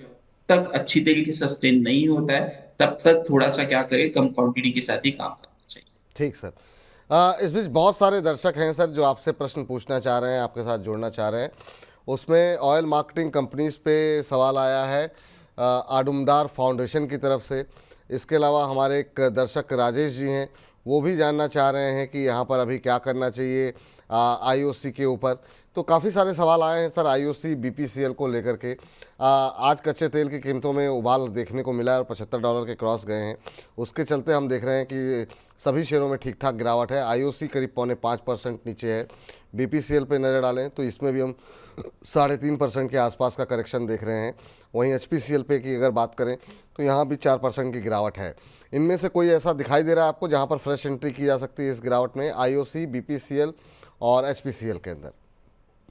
तक अच्छी तरीके से सस्टेन नहीं होता है तब तक थोड़ा सा क्या करें, कम क्वांटिटी के साथ ही काम करना चाहिए। ठीक सर। इस बीच बहुत सारे दर्शक हैं सर जो आपसे प्रश्न पूछना चाह रहे हैं, आपके साथ जुड़ना चाह रहे हैं। उसमें ऑयल मार्केटिंग कंपनीज पे सवाल आया है आडुमदार फाउंडेशन की तरफ से। इसके अलावा हमारे एक दर्शक राजेश जी हैं, वो भी जानना चाह रहे हैं कि यहाँ पर अभी क्या करना चाहिए आईओसी के ऊपर। तो काफ़ी सारे सवाल आए हैं सर आईओसी बीपीसीएल को लेकर के। आज कच्चे तेल की कीमतों में उबाल देखने को मिला है और $75 के क्रॉस गए हैं। उसके चलते हम देख रहे हैं कि सभी शेयरों में ठीक ठाक गिरावट है। आईओसी करीब 4.5% नीचे है। बीपीसीएल पे नज़र डालें तो इसमें भी हम 3.5% के आसपास का करेक्शन देख रहे हैं। वहीं एचपीसीएल पे की अगर बात करें तो यहाँ भी 4% की गिरावट है। इनमें से कोई ऐसा दिखाई दे रहा है आपको जहाँ पर फ्रेश एंट्री की जा सकती है इस गिरावट में, आईओसी, बीपीसीएल और एचपीसीएल के अंदर?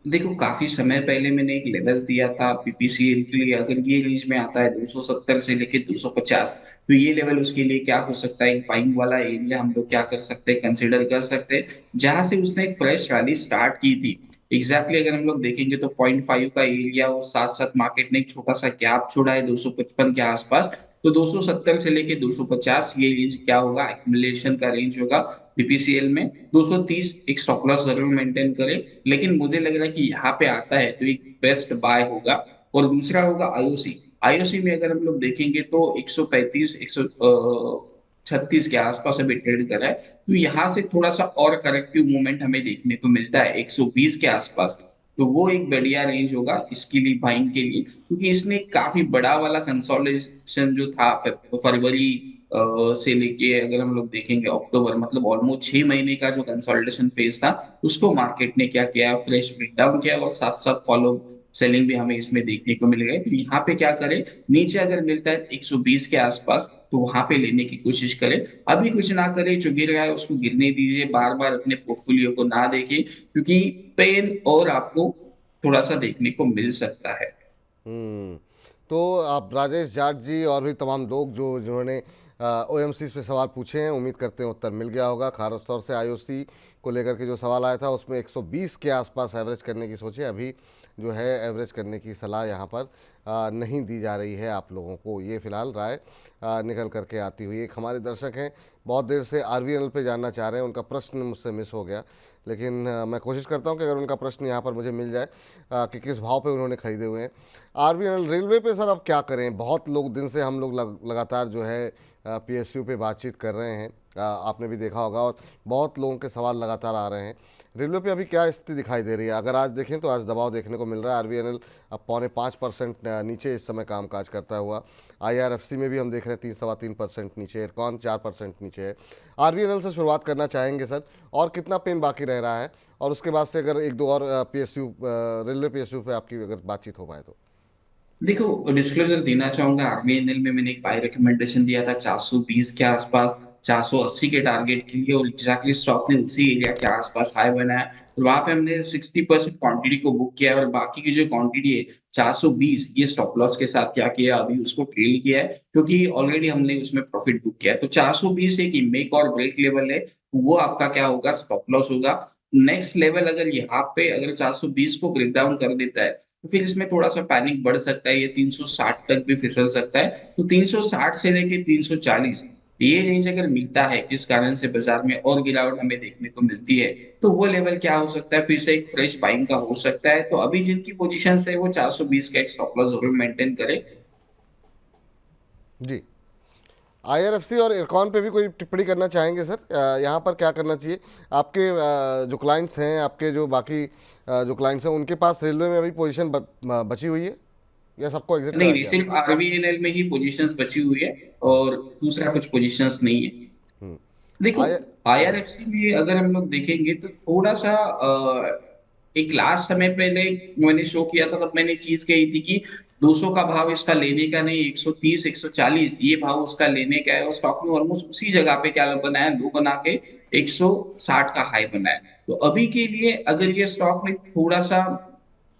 देखो काफी समय पहले मैंने एक लेवल्स दिया था पीपीसीएल के लिए। अगर ये रेंज में आता है 270 से लेके 250, तो ये लेवल उसके लिए क्या हो सकता है, एक बाइंग वाला एरिया हम लोग क्या कर सकते हैं, कंसिडर कर सकते हैं। जहां से उसने एक फ्रेश रैली स्टार्ट की थी एग्जैक्टली अगर हम लोग देखेंगे तो 0.5 का एरिया और साथ साथ मार्केट ने एक छोटा सा गैप छोड़ा है 255 के आसपास। तो 270 से लेके 250 ये रेंज क्या होगा, एक्यूमुलेशन का रेंज होगा बीपीसीएल में। 230 एक स्टॉप लॉस जरूर मेंटेन करें, लेकिन मुझे लग रहा है कि यहाँ पे आता है तो एक बेस्ट बाय होगा। और दूसरा होगा आईओसी। आईओसी में अगर हम लोग देखेंगे तो 135 136 के आसपास अभी ट्रेड कर रहा है, तो यहाँ से थोड़ा सा और करेक्टिव मूवमेंट हमें देखने को मिलता है 120 के आसपास। तो वो एक बढ़िया रेंज होगा इसके लिए, बाइंग के लिए, क्योंकि इसने काफी बड़ा वाला कंसोलिडेशन जो था फरवरी से लेके अगर हम लोग देखेंगे अक्टूबर, मतलब ऑलमोस्ट 6 महीने का जो कंसोलिडेशन फेज था, उसको मार्केट ने क्या किया, फ्रेश ब्रेकडाउन किया और साथ साथ फॉलो सेलिंग भी हमें इसमें देखने को मिल गई। तो यहाँ पे क्या करें, नीचे अगर मिलता है 120 के आसपास तो वहां पे लेने की कोशिश करें। अभी कुछ ना करें, जो गिर रहा है उसको गिरने दीजिए, बार बार अपने पोर्टफोलियो को ना देखें, क्योंकि पेन और आपको थोड़ा सा देखने को मिल सकता है। हम्म। तो आप राजेश जाट जी और भी तमाम लोग जो जिन्होंने ओएमसीज पे सवाल पूछे हैं, उम्मीद करते हैं उत्तर मिल गया होगा। खास तौर से आईओसी को लेकर के जो सवाल आया था उसमें 120 के आसपास एवरेज करने की सोचे। अभी जो है एवरेज करने की सलाह यहाँ पर नहीं दी जा रही है आप लोगों को, ये फिलहाल राय निकल करके आती हुई। एक हमारे दर्शक हैं, बहुत देर से आरवीएनएल पे जानना चाह रहे हैं, उनका प्रश्न मुझसे मिस हो गया, लेकिन मैं कोशिश करता हूं कि अगर उनका प्रश्न यहाँ पर मुझे मिल जाए कि किस भाव पे उन्होंने खरीदे हुए हैं आरवीएनएल। रेलवे पे सर अब क्या करें, बहुत लोग दिन से हम लोग लगातार जो है पीएसयू पे बातचीत कर रहे हैं, आपने भी देखा होगा, और बहुत लोगों के सवाल लगातार आ रहे हैं। रेलवे पे अभी क्या स्थिति दिखाई दे रही है? अगर आज देखें तो आज दबाव देखने को मिल रहा है। आरवीएनएल अब 4.5% नीचे इस समय कामकाज करता हुआ। आईआरएफसी में भी हम देख रहे हैं 3-3.25% नीचे, इरकॉन 4% नीचे है। आरवीएनएल से शुरुआत करना चाहेंगे सर, और कितना पेन बाकी रह रहा है, और उसके बाद से अगर एक दो और पीएसयू रेलवे पीएसयू पे आपकी अगर बातचीत हो पाए तो। देखो, डिस्क्लोजर देना चाहूंगा, आरबीएनएल में मैंने एक बाय रिकमेंडेशन दिया था 420 के आसपास, 480 के टारगेट के लिए, और एग्जैक्टली स्टॉक ने उसी एरिया के आसपास हाई बनाया, और वहां पे हमने 60% क्वांटिटी को बुक किया, और बाकी की जो क्वांटिटी है 420, ये स्टॉप लॉस के साथ क्या किया, अभी उसको ट्रेल किया है, क्योंकि ऑलरेडी हमने उसमें प्रॉफिट बुक किया है। तो 420 एक मेक और ब्रेक लेवल है, वो आपका क्या होगा, स्टॉप लॉस होगा। नेक्स्ट लेवल अगर यहाँ पे अगर 420 को ब्रेक डाउन कर देता है, तो फिर इसमें थोड़ा सा पैनिक बढ़ सकता है, ये 360 तक भी फिसल सकता है। तो 360 से लेके 340 ये रेंज अगर मिलता है, जिस कारण से बाजार में और गिरावट हमें देखने को मिलती है, तो वो लेवल क्या हो सकता है, फिर से एक फ्रेश बाइंग का हो सकता है। तो अभी जिनकी पोजीशन है वो 420 का एक स्टॉप लॉस जरूर मेंटेन करे। जी, आईआरएफसी और इरकॉन पे भी कोई टिप्पणी करना चाहेंगे सर? यहाँ पर क्या करना चाहिए? आपके जो क्लाइंट्स हैं, आपके जो बाकी जो क्लाइंट्स हैं, उनके पास रेलवे में अभी पोजीशन बची हुई है या सबको एग्जिट नहीं करा नहीं, दिया? सिर्फ आरबीएनएल में ही पोजीशंस बची हुई है, और दूसरा कुछ पोजीशंस नहीं है। हम्म। देखो, आई जी। आईआरएफसी में अगर हम लोग देखेंगे तो थोड़ा सा एक लास्ट समय पहले मैंने शो किया था, तब मैंने चीज कही थी कि 200 का भाव इसका लेने का नहीं, 130 140 ये भाव उसका लेने का है, और स्टॉक ने ऑलमोस्ट उसी जगह पे क्या बनाया, लो बना के 160 का हाई बनाया। तो अभी के लिए अगर ये स्टॉक में थोड़ा सा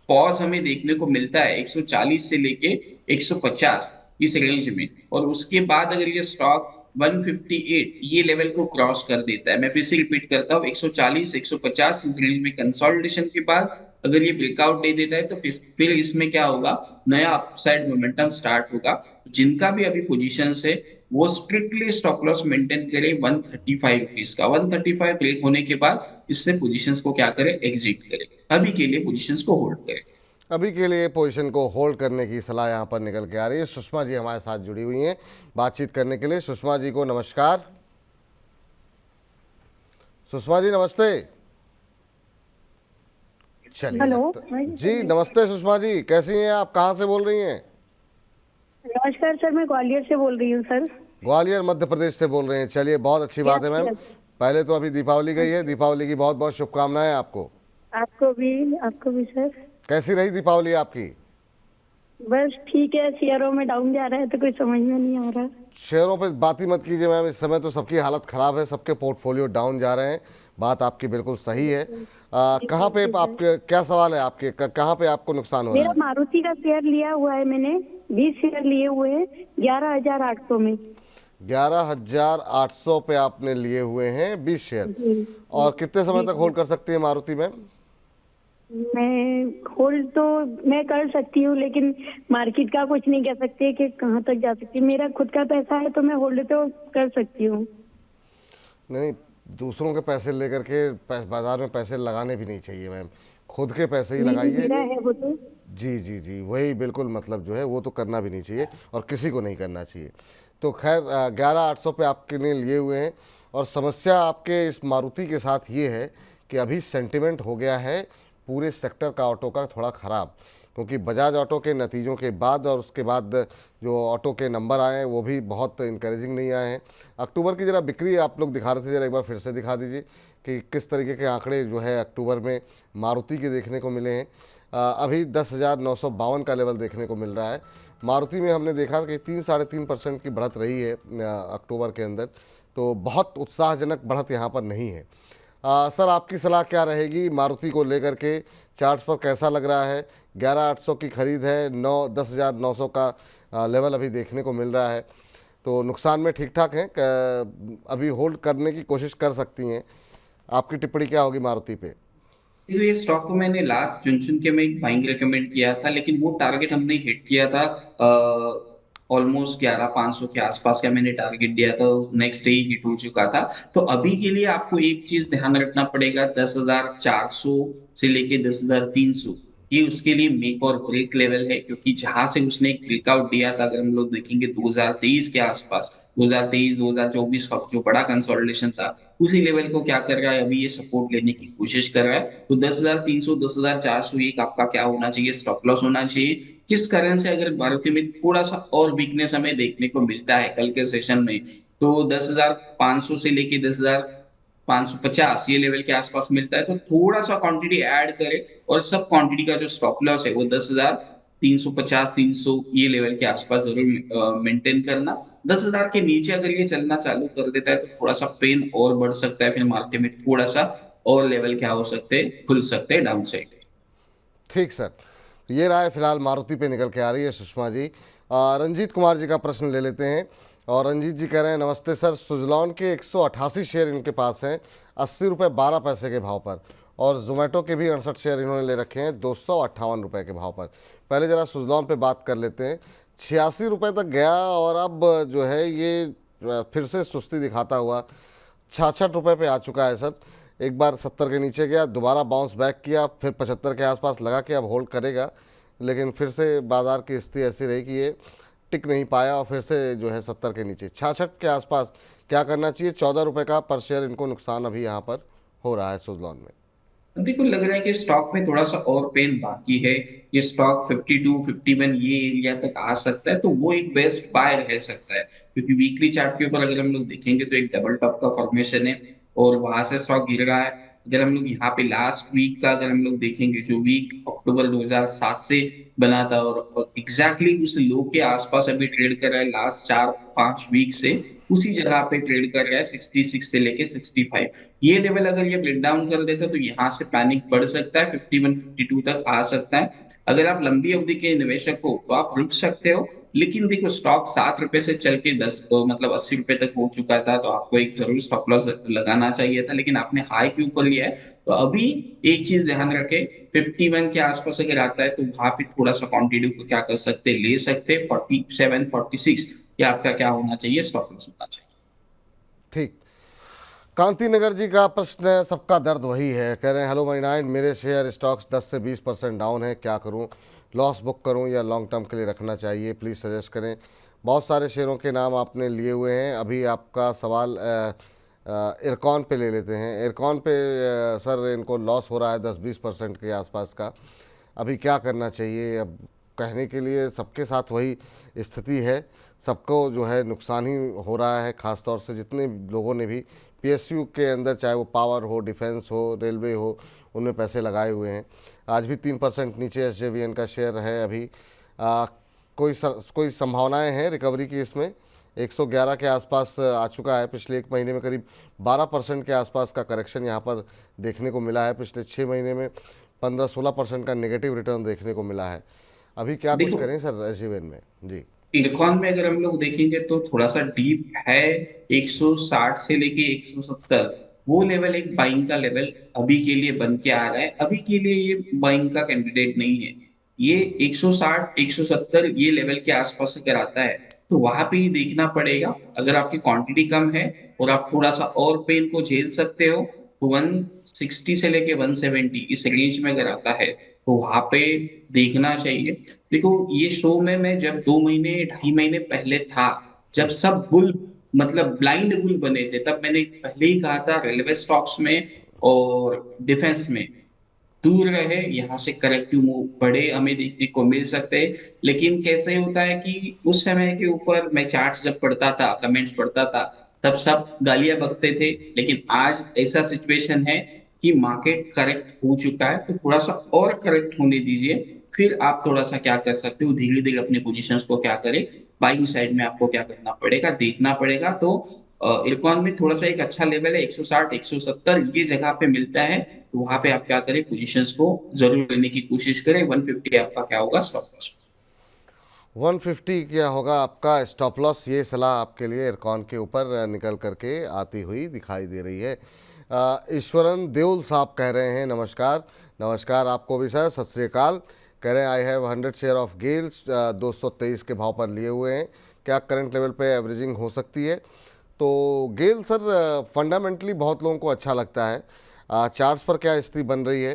पॉज हमें देखने को मिलता है 140 से लेके 150 इस रेंज में, और उसके बाद अगर ये स्टॉक 158 ये लेवल को क्रॉस कर देता है, मैं फिर से रिपीट करता हूँ, 140 150 इस रेंज में कंसोलिडेशन के बाद अगर ये ब्रेकआउट दे देता है, तो फिर इसमें क्या होगा, नया अपसाइड मोमेंटम स्टार्ट होगा। जिनका भी अभी पोजीशन है वो स्ट्रिक्टली स्टॉप लॉस मेंटेन करे 135 रुपीज का। 135 ब्रेक होने के बाद इससे पोजीशंस को क्या करे, एग्जिट करे। अभी के लिए पोजीशंस को होल्ड करे। अभी के लिए पोजीशन को होल्ड करने की सलाह यहाँ पर निकल के आ रही है। सुषमा जी हमारे साथ जुड़ी हुई हैं बातचीत करने के लिए। सुषमा जी को नमस्कार। सुषमा जी नमस्ते। चलिए हेलो। जी नमस्ते सुषमा जी, कैसी हैं आप, कहाँ से बोल रही हैं? नमस्कार सर, मैं ग्वालियर से बोल रही हूँ सर। ग्वालियर मध्य प्रदेश से बोल रहे हैं, चलिए बहुत अच्छी बात है मैम। यस। पहले तो अभी दीपावली गई है, दीपावली की बहुत बहुत शुभकामनाएं आपको। आपको भी सर। कैसी रही दीपावली आपकी? बस ठीक है, शेयरों में डाउन जा रहा है तो कुछ समझ में नहीं आ रहा। शेयरों पे बात ही मत कीजिए मैम, इस समय तो सबकी हालत ख़राब है, सबके पोर्टफोलियो डाउन जा रहे हैं। बात आपकी बिल्कुल सही है। कहाँ पे आपके क्या सवाल है आपके, कहाँ पे आपको नुकसान हो रहा मेरा है? मारुति का शेयर लिया हुआ है मैंने, 20 शेयर लिए हुए हैं 11,800 में। 11,800 पे आपने लिए हुए हैं 20 शेयर, जी। और कितने समय तक होल्ड कर सकती है मारुति मैम? मैं होल्ड तो मैं कर सकती हूँ, लेकिन मार्केट का कुछ नहीं कह सकते कि कहाँ तक जा सकती है। मेरा खुद का पैसा है तो मैं होल्ड तो कर सकती हूँ। नहीं, दूसरों के पैसे लेकर के बाजार में पैसे लगाने भी नहीं चाहिए मैम। खुद के पैसे ही नहीं, लगाइए। मेरा है वो तो। जी जी जी, वही बिल्कुल, मतलब जो है वो तो करना भी नहीं चाहिए और किसी को नहीं करना चाहिए। तो खैर 11,800 पे आपके लिए लिए हुए हैं। और समस्या आपके इस मारुति के साथ ये है कि अभी सेंटिमेंट हो गया है पूरे सेक्टर का ऑटो का थोड़ा ख़राब, क्योंकि बजाज ऑटो के नतीजों के बाद और उसके बाद जो ऑटो के नंबर आए हैं वो भी बहुत इंकरेजिंग नहीं आए हैं। अक्टूबर की ज़रा बिक्री आप लोग दिखा रहे थे, ज़रा एक बार फिर से दिखा दीजिए कि किस तरीके के आंकड़े जो है अक्टूबर में मारुति के देखने को मिले हैं। अभी 10,952 का लेवल देखने को मिल रहा है। मारुति में हमने देखा कि 3-3.5% की बढ़त रही है अक्टूबर के अंदर, तो बहुत उत्साहजनक बढ़त यहाँ पर नहीं है। सर, आपकी सलाह क्या रहेगी मारुति को लेकर के? चार्ट्स पर कैसा लग रहा है? 11,800 की खरीद है, 10,900 का लेवल अभी देखने को मिल रहा है, तो नुकसान में ठीक ठाक हैं, अभी होल्ड करने की कोशिश कर सकती हैं। आपकी टिप्पणी क्या होगी मारुति पे? तो ये स्टॉक को मैंने लास्ट चुन के मैं एक बाइंग रिकमेंड किया था, लेकिन वो टारगेट हमने हिट किया था। ऑलमोस्ट 11,500 के आसपास का मैंने टारगेट दिया था, नेक्स्ट डे ही हिट हो चुका था। तो अभी के लिए आपको एक चीज ध्यान रखना पड़ेगा, 10,400 से लेके 10,300 ये उसके लिए मेक और ब्रेक लेवल है, क्योंकि जहां से उसने एक ब्रेकआउट दिया था, अगर हम लोग देखेंगे 2023 के आसपास, 2023 2024 का जो बड़ा कंसोलिडेशन था, उसी लेवल को क्या कर रहा है, अभी ये सपोर्ट लेने की कोशिश कर रहा है। तो 10,300 10,400 एक आपका क्या होना चाहिए, स्टॉप लॉस होना चाहिए। किस कारण से अगर मारुति में थोड़ा सा और वीकनेस हमें देखने को मिलता है कल के सेशन में, तो 10,500 से लेके 10,550 ये लेवल के आसपास मिलता है, तो थोड़ा सा क्वांटिटी ऐड करे और सब क्वांटिटी का जो स्टॉप लॉस है वो 10,350 300 ये लेवल के आसपास जरूर मेंटेन करना। 10,000 के नीचे अगर ये चलना चालू कर देता है तो थोड़ा सा पेन और बढ़ सकता है, फिर मार्केट में थोड़ा सा और लेवल क्या हो सकते हैं, खुल सकते हैं डाउन साइड। ठीक सर, तो ये राय फिलहाल मारुति पे निकल के आ रही है सुषमा जी। रंजीत कुमार जी का प्रश्न ले लेते हैं। और रंजीत जी कह रहे हैं, नमस्ते सर, सुजलॉन के 188 शेयर इनके पास हैं 80 रुपये 12 पैसे के भाव पर, और जोमेटो के भी 68 शेयर इन्होंने ले रखे हैं 258 रुपये के भाव पर। पहले ज़रा सुजलॉन पे बात कर लेते हैं। 86 रुपये तक गया और अब जो है ये फिर से सुस्ती दिखाता हुआ 66 रुपये पे आ चुका है सर। एक बार 70 के नीचे गया, दोबारा बाउंस बैक किया, फिर 75 के आसपास लगा कि अब होल्ड करेगा, लेकिन फिर से बाज़ार की स्थिति ऐसी रही कि ये टिक नहीं पाया और फिर से जो है 70 के नीचे 66 के आसपास क्या करना चाहिए? 14 रुपये का पर शेयर इनको नुकसान अभी यहाँ पर हो रहा है सुजलॉन में। देखो, लग रहा है कि स्टॉक में थोड़ा सा और पेन बाकी है। ये स्टॉक 52 51 ये एरिया तक आ सकता है, तो वो एक बेस्ट बाय रह सकता है, क्योंकि वीकली चार्ट के ऊपर अगर हम लोग देखेंगे तो एक डबल टॉप का फॉर्मेशन है और वहां से स्टॉक गिर रहा है। अगर हम लोग यहाँ पे लास्ट वीक का अगर हम लोग देखेंगे, जो वीक अक्टूबर 2007 से बना था और एग्जैक्टली उस लो के आसपास अभी ट्रेड कर रहा है लास्ट 4-5 वीक से, उसी जगह पे ट्रेड कर रहा है 66 से लेके 65। ये लेवल अगर ये ब्रेक डाउन कर देता है तो यहाँ से पैनिक बढ़ सकता है, 51 52 तक आ सकता है। अगर आप लंबी अवधि के निवेशक हो तो आप रुक सकते हो, लेकिन देखो स्टॉक 7 रुपए से चल के 10 मतलब 80 रुपए तक हो चुका था, तो आपको एक जरूर स्टॉप लॉस लगाना चाहिए था, लेकिन आपने हाई के ऊपर लिया है। तो अभी एक चीज ध्यान रखें, 51 के आसपास अगर आता है तो वहां पे थोड़ा सा क्वांटिटी को क्या कर सकते, ले सकते, 47 46 ये आपका क्या होना चाहिए, स्टॉप लॉस होना चाहिए। ठीक। कांति नगर जी का प्रश्न है, सबका दर्द वही है। कह रहे हैं, हेलो मनी9, मेरे शेयर स्टॉक्स 10 से 20% डाउन है, क्या करूं? लॉस बुक करूं या लॉन्ग टर्म के लिए रखना चाहिए? प्लीज़ सजेस्ट करें। बहुत सारे शेयरों के नाम आपने लिए हुए हैं। अभी आपका सवाल इरकॉन पे ले लेते हैं। इरकॉन पे सर इनको लॉस हो रहा है 10-20% के आसपास का। अभी क्या करना चाहिए? अब कहने के लिए सबके साथ वही स्थिति है, सबको जो है नुकसान ही हो रहा है, ख़ास तौर से जितने लोगों ने भी पीएसयू के अंदर, चाहे वो पावर हो, डिफेंस हो, रेलवे हो, उनमें पैसे लगाए हुए हैं। आज भी 3% नीचे एसजेवीएन का शेयर है अभी। कोई संभावनाएं हैं रिकवरी की इसमें? 111 के आसपास आ चुका है। पिछले एक महीने में करीब 12% के आसपास का करेक्शन यहाँ पर देखने को मिला है। पिछले 6 महीने में 15-16% का नेगेटिव रिटर्न देखने को मिला है। अभी क्या कुछ करें सर एसजेवीएन में? जी, इरकॉन में अगर हम लोग देखेंगे तो थोड़ा सा डीप है, 160 से लेके 170 वो लेवल एक बाइंग का लेवल अभी के लिए बन के आ रहा है। अभी के लिए ये बाइंग का कैंडिडेट नहीं है। ये 160 170 ये लेवल के आसपास अगर आता है तो वहां पे ही देखना पड़ेगा। अगर आपकी क्वांटिटी कम है और आप थोड़ा सा और पेन को झेल सकते हो तो 160 से लेके 170 इस रेंज में अगर आता है तो वहां पे देखना चाहिए। देखो ये शो में मैं जब 2 महीने 2.5 महीने पहले था, जब सब बुल मतलब ब्लाइंड बुल बने थे, तब मैंने पहले ही कहा था रेलवे स्टॉक्स में और डिफेंस में दूर रहे, यहाँ से करेक्टिव मूव बड़े हमें देखने को मिल सकते हैं। लेकिन कैसे होता है कि उस समय के ऊपर मैं चार्ट्स जब पढ़ता था, कमेंट्स पढ़ता था, तब सब गालियां बकते थे। लेकिन आज ऐसा सिचुएशन है कि मार्केट करेक्ट हो चुका है, तो थोड़ा सा और करेक्ट होने दीजिए। फिर आप थोड़ा सा क्या कर सकते हो, धीरे धीरे अपने पोजीशंस को क्या करें, बाइंग साइड में आपको क्या करना पड़ेगा, देखना पड़ेगा। तो इरकॉन में थोड़ा सा एक अच्छा लेवल है 160 170 ये जगह पे मिलता है। तो वहां पे आप क्या करें, पोजीशंस को जरूर लेने की कोशिश करें। 150 आपका क्या होगा, स्टॉप लॉस। 150 क्या होगा आपका स्टॉप लॉस, ये सलाह आपके लिए इरकॉन के ऊपर निकल करके आती हुई दिखाई दे रही है। ईश्वरन देउल साहब कह रहे हैं नमस्कार। नमस्कार आपको भी सर, सत श्री अकाल। कह रहे हैं I have 100 share of Gales 223 के भाव पर लिए हुए हैं, क्या करंट लेवल पे एवरेजिंग हो सकती है? तो गेल सर फंडामेंटली बहुत लोगों को अच्छा लगता है। चार्ट्स पर क्या स्थिति बन रही है?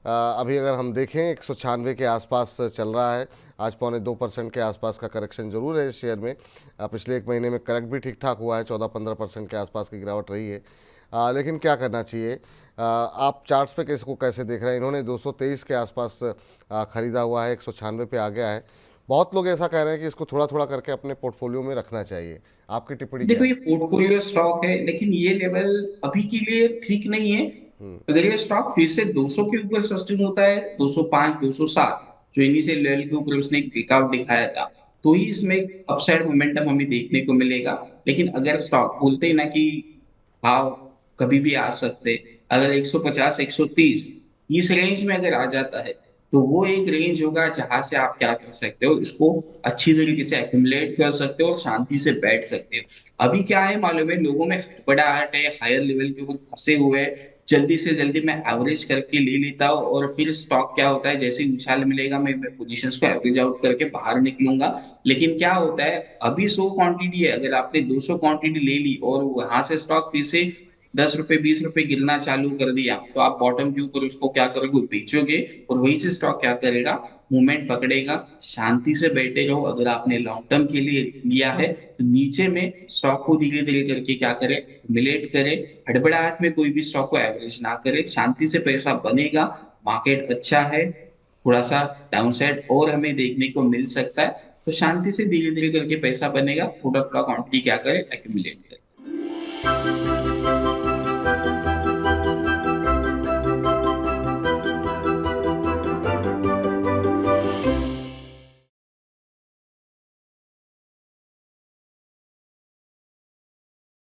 अभी अगर हम देखें 196 के आसपास चल रहा है। आज 2.25% के आसपास का करेक्शन जरूर है इस शेयर में। पिछले एक महीने में करेक्ट भी ठीक ठाक हुआ है, 14-15% के आसपास की गिरावट रही है। लेकिन क्या करना चाहिए? आप चार्ट्स पे इसको कैसे देख रहे हैं? इन्होंने 223 के आसपास ख़रीदा हुआ है, 196 पे आ गया है। बहुत लोग ऐसा कह रहे हैं कि इसको थोड़ा थोड़ा करके अपने पोर्टफोलियो में रखना चाहिए। आपकी टिप्पणी क्या देखो है? ये पोर्टफोलियो स्टॉक है, लेकिन ये लेवल अभी के लिए ठीक नहीं है। अगर ये स्टॉक फिर से 200 के ऊपर सस्टेन होता है, 205 207 जो इनिशियल लेवल के ऊपर उसने एक ब्रेकआउट दिखाया था, तो ही इसमें अपसाइड मोमेंटम हमें देखने को मिलेगा। लेकिन अगर स्टॉक बोलते हैं ना कि भाव कभी भी आ सकते, अगर 150 130 इस रेंज में अगर आ जाता है तो वो एक रेंज होगा जहां से आप क्या कर सकते हो, इसको अच्छी तरीके से एक्यूमुलेट कर सकते हो और शांति से बैठ सकते हो। अभी क्या है मालूम है, लोगों में हड़बड़ाहट है, हायर लेवल के ऊपर फंसे हुए हैं। जल्दी से जल्दी मैं एवरेज करके ले लेता हूँ और फिर स्टॉक क्या होता है, जैसे ही उछाल मिलेगा मैं पोजीशंस को एवरेज आउट करके बाहर निकलूंगा। लेकिन क्या होता है, अभी 100 क्वांटिटी है, अगर आपने 200 क्वांटिटी ले ली और वहां से स्टॉक फिर से 10 रुपए 20 रुपए गिरना चालू कर दिया, तो आप बॉटम के ऊपर उसको क्या करोगे, बेचोगे। और वही से स्टॉक क्या करेगा, मूवमेंट पकड़ेगा। शांति से बैठे रहो। अगर आपने लॉन्ग टर्म के लिए लिया है तो नीचे में स्टॉक को धीरे धीरे करके क्या करे, मिलेट करे। हड़बड़ाहट में कोई भी स्टॉक को एवरेज ना करे, शांति से पैसा बनेगा। मार्केट अच्छा है, थोड़ा सा डाउनसाइड और हमें देखने को मिल सकता है, तो शांति से धीरे धीरे करके पैसा बनेगा। थोड़ा थोड़ा क्वांटिटी क्या करे, एक्यूमुलेट करे।